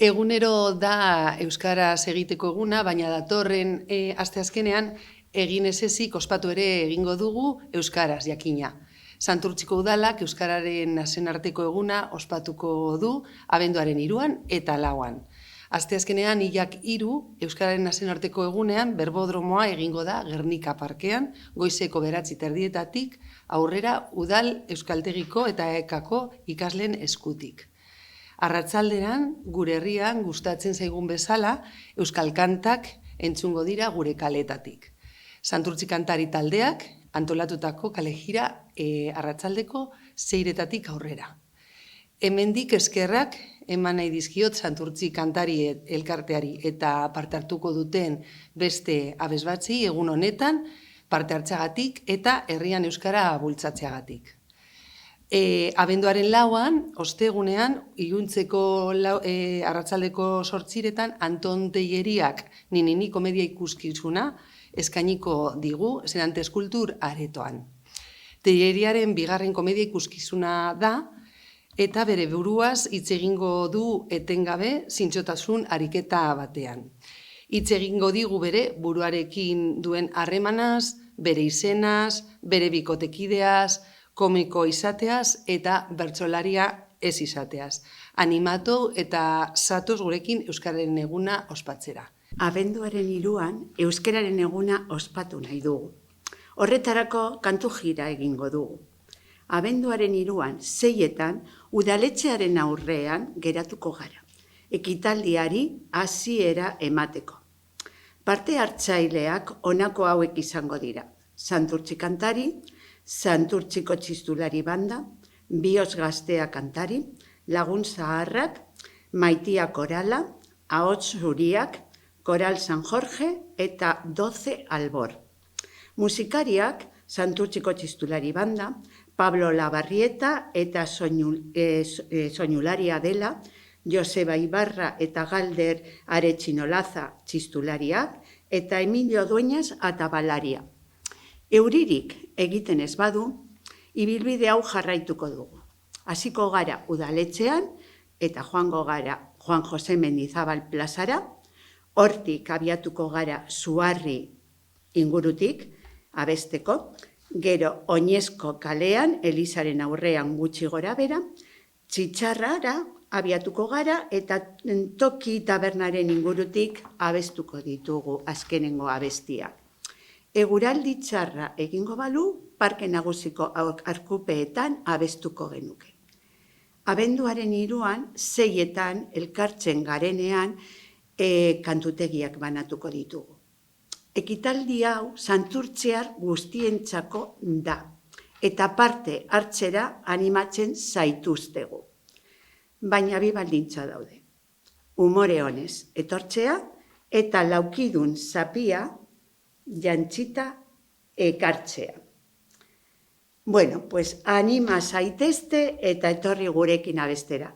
Egunero da Euskaraz egiteko eguna, baina datorren asteazkenean egin ez ezik ospatu ere egingo dugu Euskaraz jakina. Santurtziko udalak Euskararen nazioarteko eguna ospatuko du abenduaren 3 eta 4. Asteazkenean hilak 3 Euskararen nazioarteko egunean berbodromoa egingo da Gernika parkean, goizeko 9:30 aurrera udal euskaltegiko eta ekako ikasleen eskutik. Arratsaldean, gure herrian gustatzen zaigun bezala, euskal kantak entzungo dira gure kaletatik. Santurtzi kantari taldeak antolatutako kalejira arratsaldeko 6:00 aurrera. Hemendik eskerrak eman nahi dizkiot Santurtzi kantari elkarteari eta parte hartuko duten beste abesbatzi egun honetan parte hartzeagatik eta herrian euskara bultzatzeagatik. Abenduaren 4, ostegunean, iluntzeko arratsaldeko 8:00 Anton Telleriak Ninini komedia ikuskizuna eskainiko digu Serantes Kultur aretoan. Telleriaren bigarren komedia ikuskizuna da, eta bere buruaz hitz egingo du etengabe zintzotasun ariketa batean. Hitz egingo digu bere buruarekin duen harremanaz, bere izenaz, bere bikotekideaz, komiko izateaz eta bertsolaria ez izateaz. Animatu eta zatoz gurekin Euskararen eguna ospatzera. Abenduaren 3 Euskararen eguna ospatu nahi dugu. Horretarako kantu jira egingo dugu. Abenduaren 3 6:00 udaletxearen aurrean geratuko gara. Ekitaldiari hasiera emateko. Parte hartzaileak honako hauek izango dira. Santurtzi kantari, Santurtziko txistulari banda, Bioz gaztea kantari, Lagun zaharrak, Maitia korala, Ahots zuriak, Koral San Jorge eta 12 albor. Musikariak Santurtziko txistulari banda, Pablo Labarrieta eta soinularia dela, Joseba Ibarra eta Galder Aretxinolaza txistulariak eta Emilio Dueñas atabalaria. Euririk egiten ez badu, ibilbide hau jarraituko dugu. Hasiko gara udaletxean eta joango gara Juan Jose Mendizabal plazara, hortik abiatuko gara Zuarri ingurutik abesteko, gero Oinezko kalean, Elizaren aurrean gutxi gora bera, Txitxarrara abiatuko gara eta Toki tabernaren ingurutik abestuko ditugu azkenengo abestiak. Eguraldi txarra egingo balu, Parke Nagusiko arkupeetan abestuko genuke. Abenduaren 3 6:00 elkartzen garenean kantutegiak banatuko ditugu. Ekitaldi hau santurtziar guztientzako da, eta parte hartzera animatzen zaituztegu. Baina bi baldintza daude. Umore honez etortzea eta laukidun zapia jantzita ekartzea. Bueno, pues anima zaitezte eta etorri gurekin abestera.